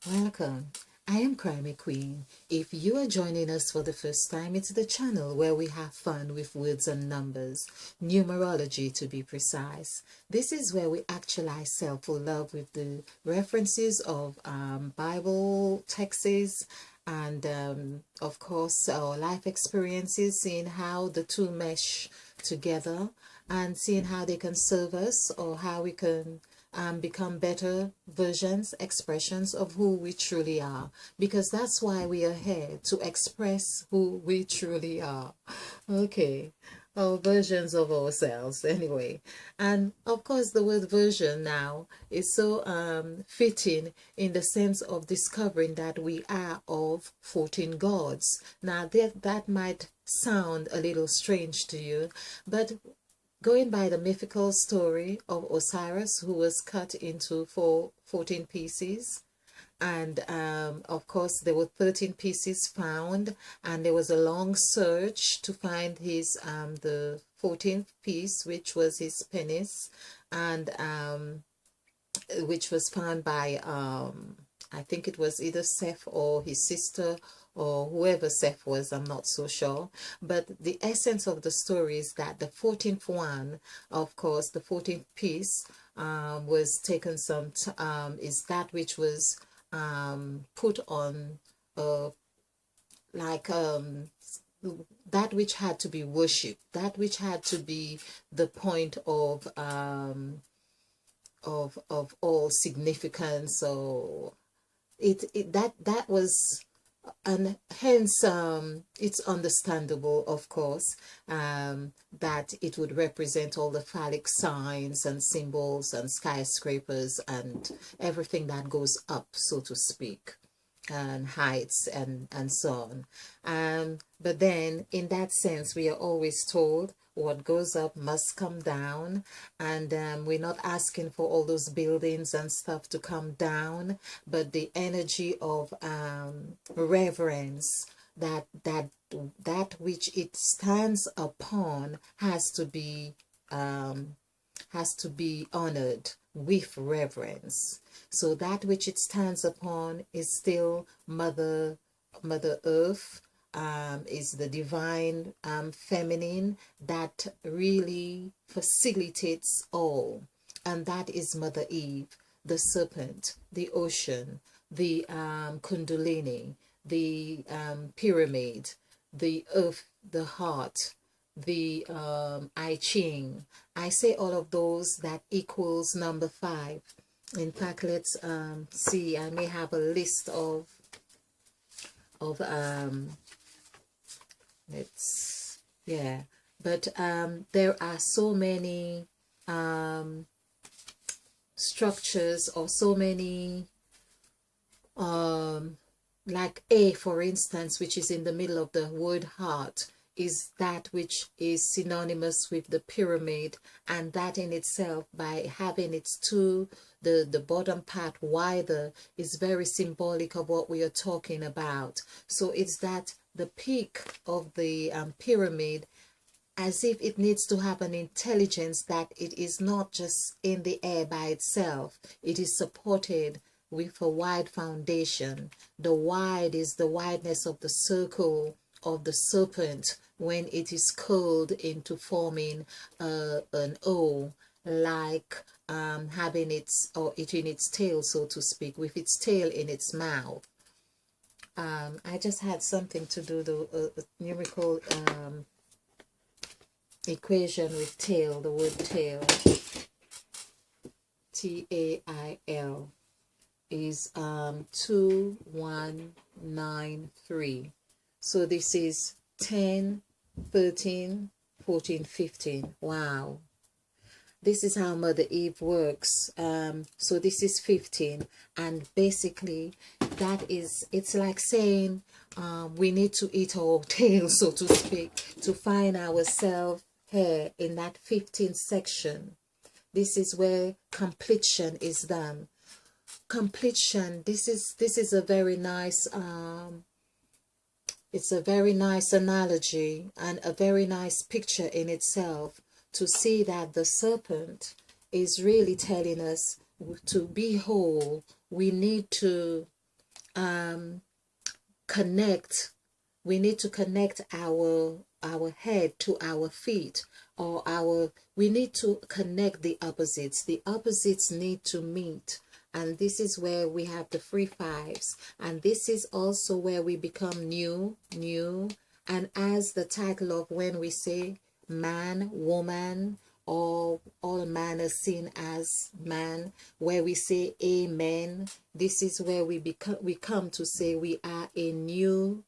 Welcome. I am Crimey Queen. If you are joining us for the first time, it's the channel where we have fun with words and numbers, numerology to be precise. This is where we actualize self-love with the references of Bible texts and of course our life experiences, seeing how the two mesh together and seeing how they can serve us or how we can become better versions, expressions of who we truly are. Because that's why we are here, to express who we truly are. Okay, our versions of ourselves, anyway. And of course, the word version now is so fitting in the sense of discovering that we are of 14 gods. Now, that might sound a little strange to you, but going by the mythical story of Osiris, who was cut into 14 pieces, and of course there were 13 pieces found, and there was a long search to find his the 14th piece, which was his penis, and which was found by I think it was either Seth or his sister or whoever Seth was, I'm not so sure. But the essence of the story is that the 14th one, of course, the 14th piece was taken is that which was put on like that which had to be worshipped, that which had to be the point of all significance. So that was, and hence it's understandable, of course, that it would represent all the phallic signs and symbols and skyscrapers and everything that goes up, so to speak, and heights and so on. But then in that sense, we are always told what goes up must come down, and we're not asking for all those buildings and stuff to come down, but the energy of reverence, that which it stands upon has to be honored with reverence. So that which it stands upon is still Mother Earth, is the divine feminine that really facilitates all. And that is Mother Eve, the serpent, the ocean, the kundalini, the pyramid, the earth, the heart, the I Ching. I say all of those, that equals number 5. In fact, let's see, I may have a list of yeah, but there are so many structures, or so many like A, for instance, which is in the middle of the word heart, is that which is synonymous with the pyramid, and that in itself, by having its the bottom part wider, is very symbolic of what we are talking about. So it's that the peak of the pyramid, as if it needs to have an intelligence, that it is not just in the air by itself, it is supported with a wide foundation. The wide is the wideness of the circle of the serpent when it is curled into forming an O, like having its, or eating its tail, so to speak, with its tail in its mouth. I just had something to do the numerical equation with tail, the word tail, T-A-I-L, is 2193. So this is 10, 13, 14, 15. Wow. This is how Mother Eve works. So this is 15, and basically that is, it's like saying we need to eat our tail, so to speak, to find ourselves here in that 15th section. This is where completion is done. Completion, this is a very nice it's a very nice analogy and a very nice picture in itself, to see that the serpent is really telling us to be whole. We need to connect. We need to connect our head to our feet, or we need to connect the opposites. The opposites need to meet, and this is where we have the free fives, and this is also where we become new. And as the title of when we say man, woman, or all man is seen as man, where we say amen, this is where we come to say we are a new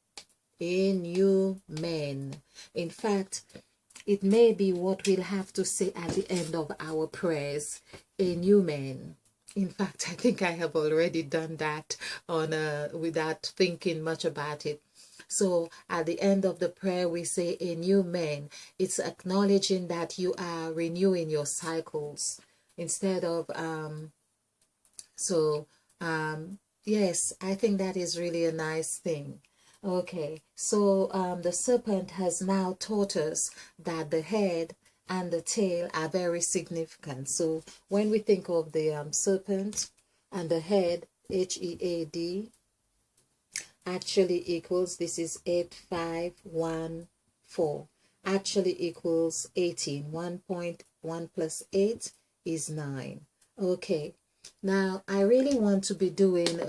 man. In fact, it may be what we'll have to say at the end of our prayers, a new man. In fact, I think I have already done that on without thinking much about it. So at the end of the prayer, we say a new man. It's acknowledging that you are renewing your cycles instead of yes, I think that is really a nice thing. Okay, so the serpent has now taught us that the head and the tail are very significant. So when we think of the serpent and the head, HEAD, actually equals, this is 8514, actually equals 18. 1.1 plus 8 is 9. Okay, now I really want to be doing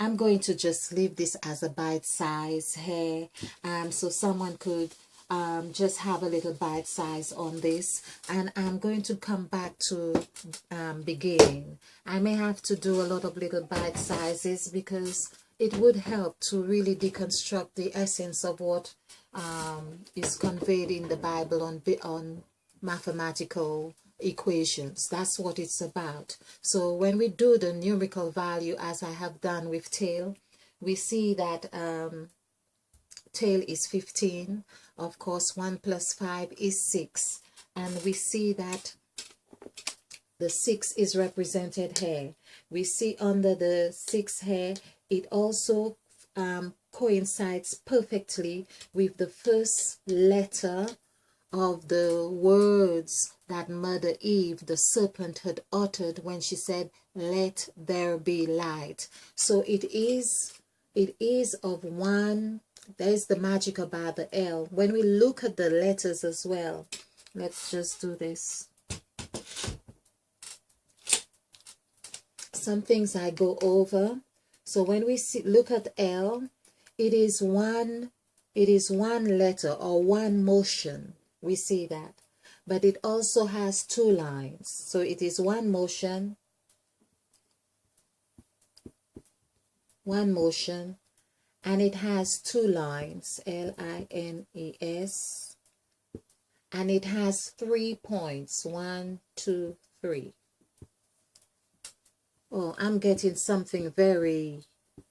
I'm going to just leave this as a bite size here, so someone could just have a little bite size on this, and I'm going to come back to beginning. I may have to do a lot of little bite sizes because it would help to really deconstruct the essence of what is conveyed in the Bible on mathematical equations. That's what it's about. So when we do the numerical value, as I have done with tail, we see that tail is 15. Of course, 1 plus 5 is 6. And we see that the 6 is represented here. We see under the 6 here, it also coincides perfectly with the first letter of the words that Mother Eve, the serpent, had uttered when she said, "Let there be light." So it is of one. There's the magic about the L. When we look at the letters as well, let's just do this. Some things I go over. So when we look at L, it is one letter or one motion. We see that. But it also has 2 lines. So it is one motion, and it has 2 lines, LINES, and it has 3 points, 1, 2, 3. Oh, I'm getting something very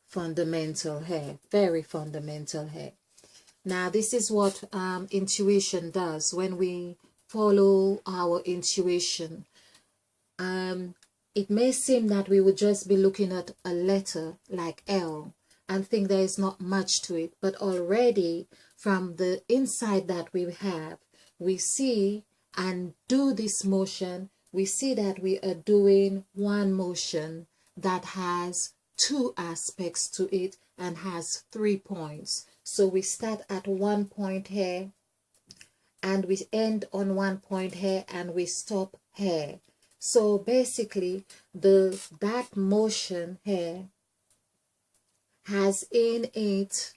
fundamental here, very fundamental here. Now, this is what intuition does. When we follow our intuition, it may seem that we would just be looking at a letter like L and think there is not much to it, but already from the insight that we have, we see and do this motion, we see that we are doing one motion that has 2 aspects to it and has 3 points. So we start at 1 point here, and we end on 1 point here, and we stop here. So basically, that motion here has in it,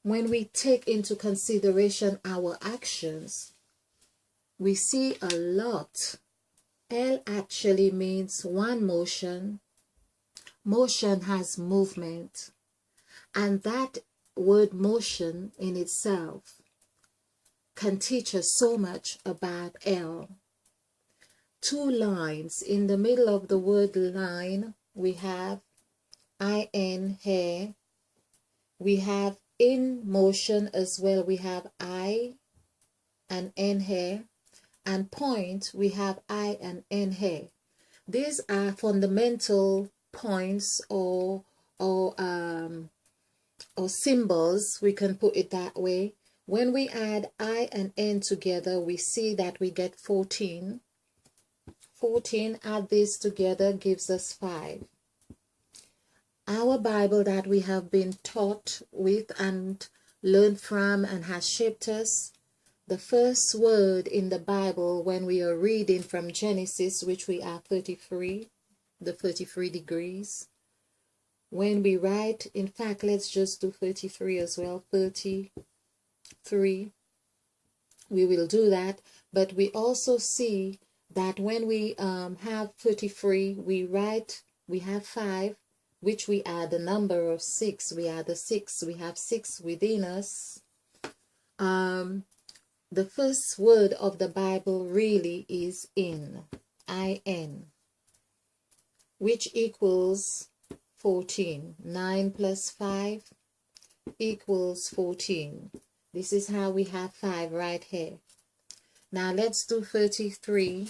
when we take into consideration our actions, we see a lot. L actually means one motion. Motion has movement, and that word motion in itself can teach us so much about L. 2 lines. In the middle of the word line, we have IN here. We have in motion as well. We have I and N here. And point, we have I and N here. These are fundamental points or symbols, we can put it that way. When we add I and N together, we see that we get 14. 14, add this together, gives us 5. Our Bible that we have been taught with and learned from and has shaped us, the first word in the Bible when we are reading from Genesis, which we are 33, the 33 degrees. When we write, in fact, let's just do 33 as well, 33. We will do that, but we also see that when we have 33, we have 5, which we add the number of 6. We add the 6. We have 6 within us. The first word of the Bible really is in, I-N, which equals 14. 9 plus 5 equals 14. This is how we have 5 right here. Now let's do 33.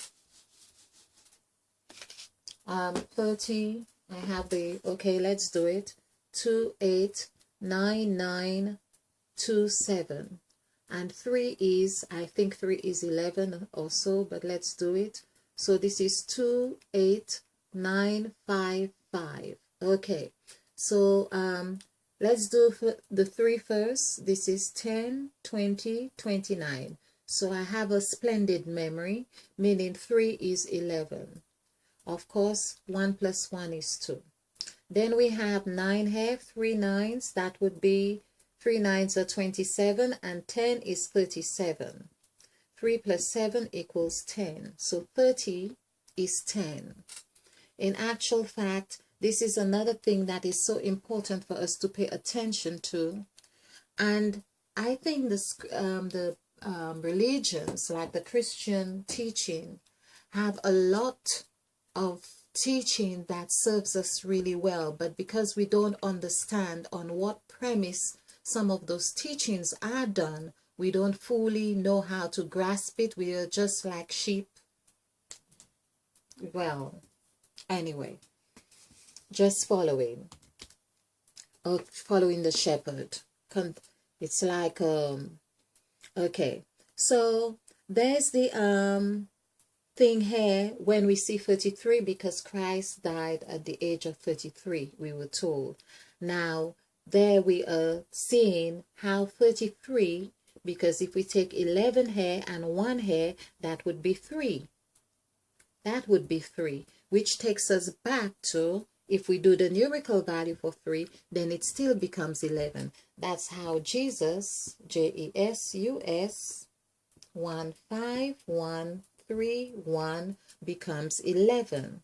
30, I have the, okay, let's do it. 289927. And 3 is, I think 3 is 11 or so, but let's do it. So this is 28955. Okay, so let's do the 3 first. This is 10, 20, 29. So I have a splendid memory, meaning 3 is 11. Of course, 1 plus 1 is 2. Then we have 9 here, 3 nines. That would be 3 nines are 27, and 10 is 37. 3 plus 7 equals 10. So 30 is 10. In actual fact, this is another thing that is so important for us to pay attention to. And I think the religions, like the Christian teaching, have a lot of teaching that serves us really well. But because we don't understand on what premise some of those teachings are done, we don't fully know how to grasp it. We are just like sheep. Well, anyway, just following the shepherd. It's like okay, so there's the thing here when we see 33, because Christ died at the age of 33, we were told. Now there we are seeing how 33, because if we take 11 here and 1 here, that would be 3. That would be 3, which takes us back to, if we do the numerical value for 3, then it still becomes 11. That's how Jesus, J-E-S-U-S, 15131 becomes 11.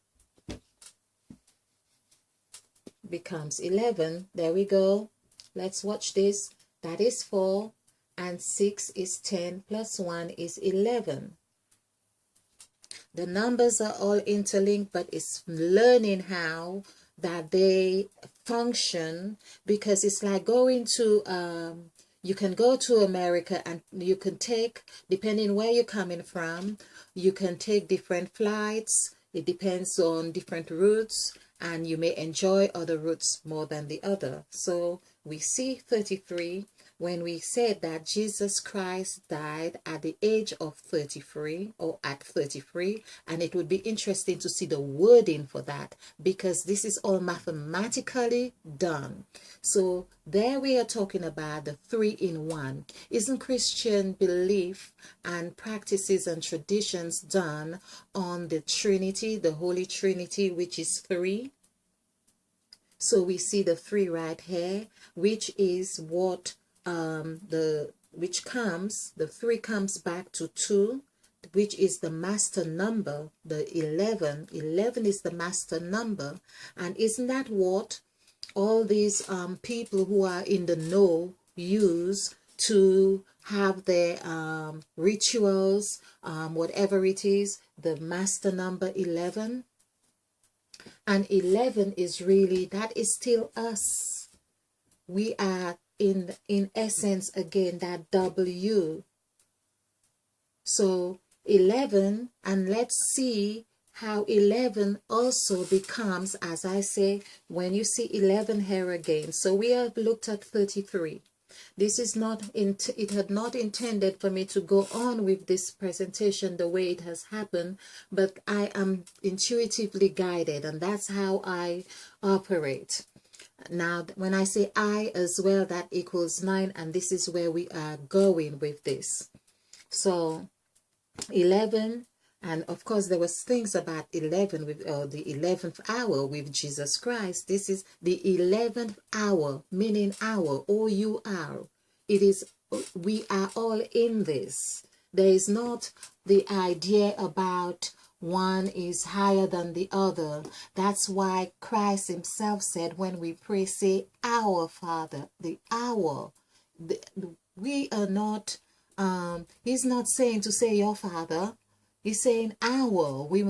Becomes 11. There we go. Let's watch this. That is 4, and 6 is 10, plus 1 is 11. The numbers are all interlinked, but it's learning how that they function, because it's like going to, you can go to America and you can take, depending where you're coming from, you can take different flights. It depends on different routes, and you may enjoy other routes more than the other. So we see 33 when we said that Jesus Christ died at the age of 33, or at 33, and it would be interesting to see the wording for that, because this is all mathematically done. So there we are talking about the 3 in 1. Isn't Christian belief and practices and traditions done on the Trinity, the Holy Trinity, which is 3? So we see the 3 right here, which is what the 3 comes back to 2, which is the master number. The 11 is the master number. And isn't that what all these people who are in the know use to have their rituals, whatever it is, the master number 11? And 11 is really, that is still us. We are in essence again that W. So 11, and let's see how 11 also becomes, as I say, when you see 11 here again. So we have looked at 33. This is not, it had not intended for me to go on with this presentation the way it has happened, but I am intuitively guided, and that's how I operate. Now, when I say I as well, that equals 9, and this is where we are going with this. So 11, and of course there was things about 11 with the 11th hour with Jesus Christ. This is the 11th hour, meaning hour, O-U-R. It is, we are all in this. There is not the idea about one is higher than the other. That's why Christ himself said, when we pray, say, our Father, the hour. We are not, he's not saying to say your Father. He's saying our. We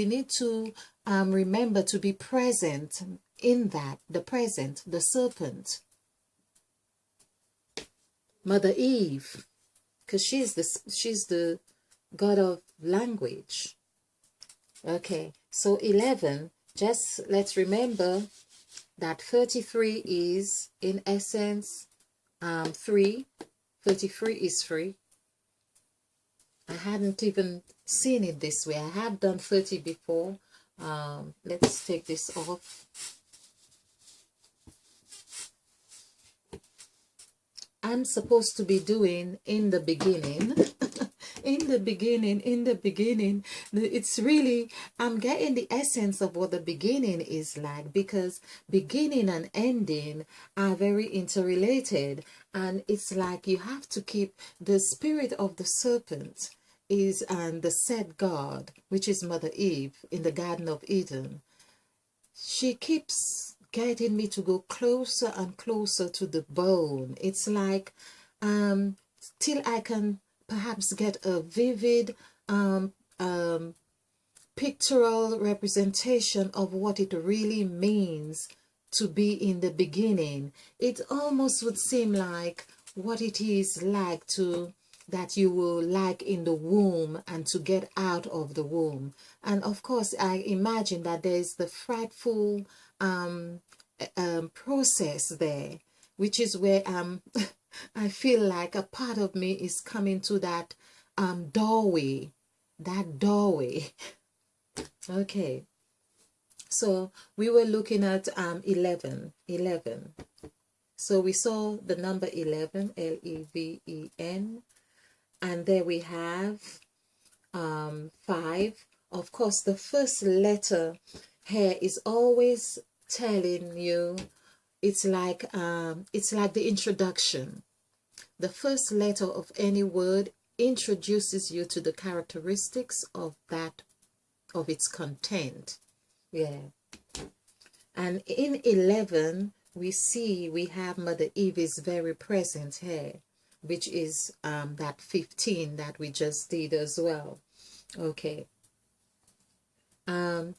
need to remember to be present in that, the present, the serpent. Mother Eve, because she's the God of language. Okay, so 11, just let's remember that 33 is in essence 3. 33 is 3. I hadn't even seen it this way. I have done 30 before. Let's take this off. I'm supposed to be doing in the beginning. In the beginning. It's really, I'm getting the essence of what the beginning is like, because beginning and ending are very interrelated. And it's like you have to keep the spirit of the serpent is the said God, which is Mother Eve in the Garden of Eden. She keeps getting me to go closer and closer to the bone. It's like till I can perhaps get a vivid pictorial representation of what it really means to be in the beginning. It almost would seem like what it is like to that you will like in the womb and to get out of the womb. And of course I imagine that there is the frightful process there, which is where I feel like a part of me is coming to that doorway. Okay, so we were looking at 11. So we saw the number 11, L-E-V-E-N, and there we have 5. Of course, the first letter here is always telling you, it's like the introduction. The first letter of any word introduces you to the characteristics of its content. Yeah. And in 11, we have Mother Eve is very present here, which is that 15 that we just did as well. Okay.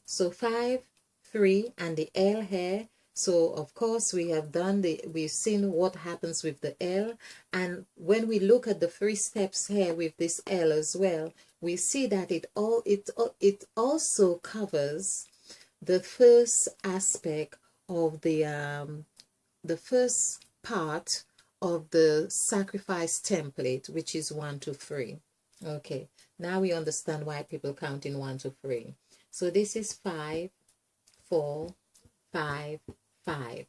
So 5, 3, and the L here. So of course we have done we've seen what happens with the L, and when we look at the 3 steps here with this L as well, we see that it also covers the first aspect of the first part of the sacrifice template, which is 1 to 3. Okay, now we understand why people count in 1 to 3. So this is 5, 4, 5, 5.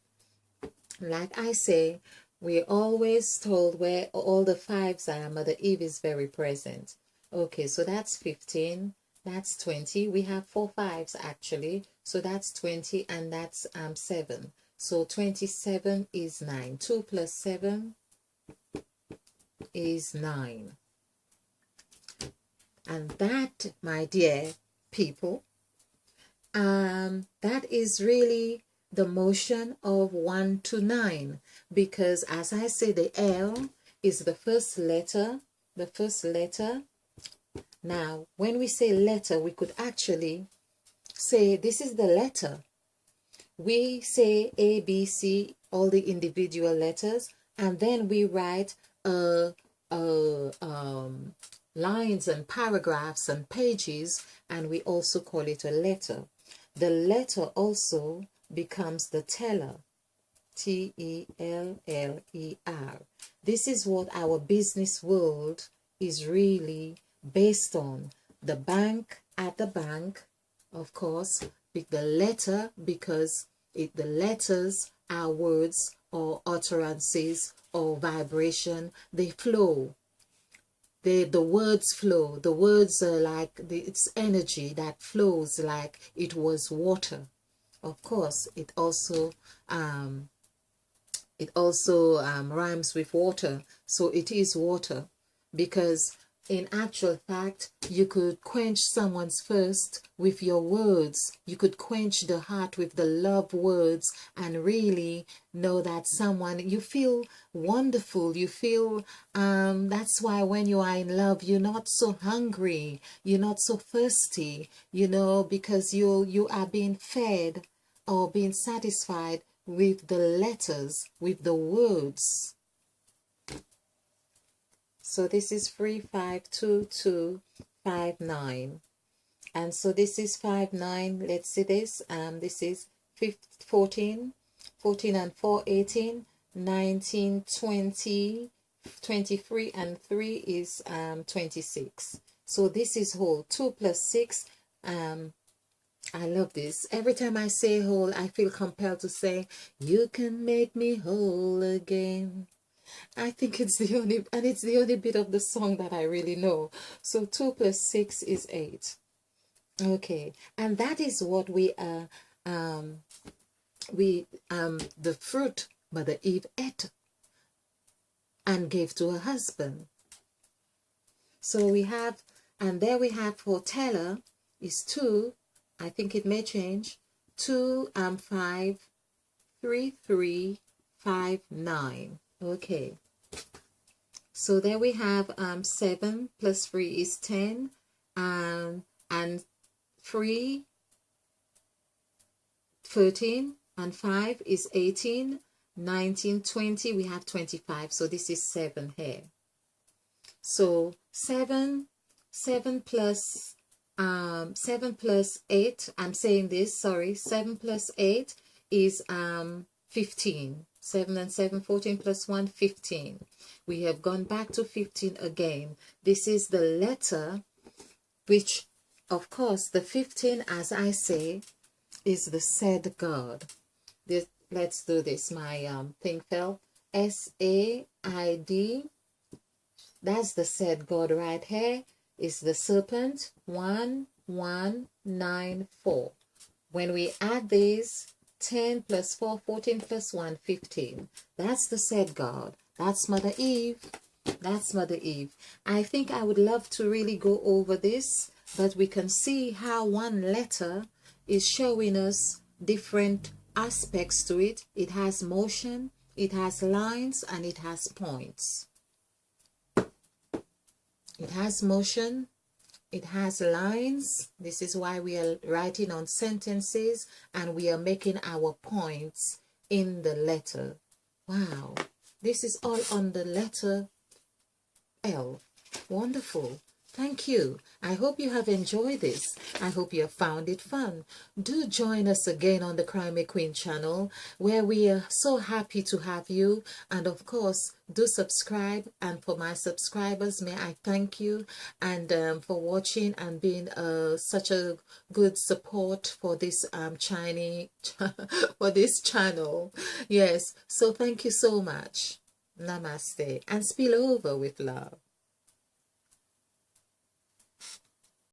Like I say, we're always told where all the 5s are. Mother Eve is very present. Okay, so that's 15, that's 20. We have 4 5s actually, so that's 20, and that's 7. So 27 is 9. 2 plus 7 is 9. And that, my dear people, that is really the motion of 1 to 9, because as I say, the L is the first letter. Now when we say letter, we could actually say this is the letter. We say A, B, C, all the individual letters, and then we write lines and paragraphs and pages, and we also call it a letter. The letter also becomes the teller. Teller. This is what our business world is really based on. The bank, at the bank, of course, with the letter, because the letters are words or utterances or vibration. They flow. The words flow. The words are like it's energy that flows like it was water. Of course, it also rhymes with water, so it is water, because in actual fact you could quench someone's thirst with your words. You could quench the heart with the love words and really know that someone, you feel wonderful, you feel that's why when you are in love you're not so hungry, you're not so thirsty, you know, because you are being fed or being satisfied with the letters, with the words. So this is 352259, and so this is 59. Let's see this. This is 14 and 4 18, 19 20, 23 and 3 is 26. So this is whole. 2 plus 6. I love this. Every time I say whole, I feel compelled to say, you can make me whole again. I think it's the only bit of the song that I really know. So 2 plus 6 is 8. Okay, and that is what we the fruit Mother Eve ate and gave to her husband. So we have, and there we have for Teller is 2. I think it may change. 2 5 3 3 5 9. Okay, so there we have 7 plus 3 is 10, and 3 13 and 5 is 18, 19 20, we have 25. So this is 7 here. So 7 plus 8, I'm saying this, sorry, 7 plus 8 is 15. 7 and 7, 14 plus 1, 15. We have gone back to 15 again. This is the letter, which, of course, the 15, as I say, is the said God. Let's do this. My thing fell. SAID. That's the said God right here. Is the serpent. 1194. When we add these, 10 plus 4, 14 plus 1, 15. That's the said God. That's Mother Eve. That's Mother Eve. I think I would love to really go over this, but we can see how one letter is showing us different aspects to it. It has motion, it has lines, and it has points. It has motion, it has lines. This is why we are writing on sentences and we are making our points in the letter. Wow, this is all on the letter L. Wonderful. Thank you. I hope you have enjoyed this. I hope you have found it fun. Do join us again on the Cry Me Queen channel, where we are so happy to have you. And of course, do subscribe. And for my subscribers, may I thank you and for watching and being such a good support for this for this channel. Yes. So thank you so much. Namaste and spill over with love.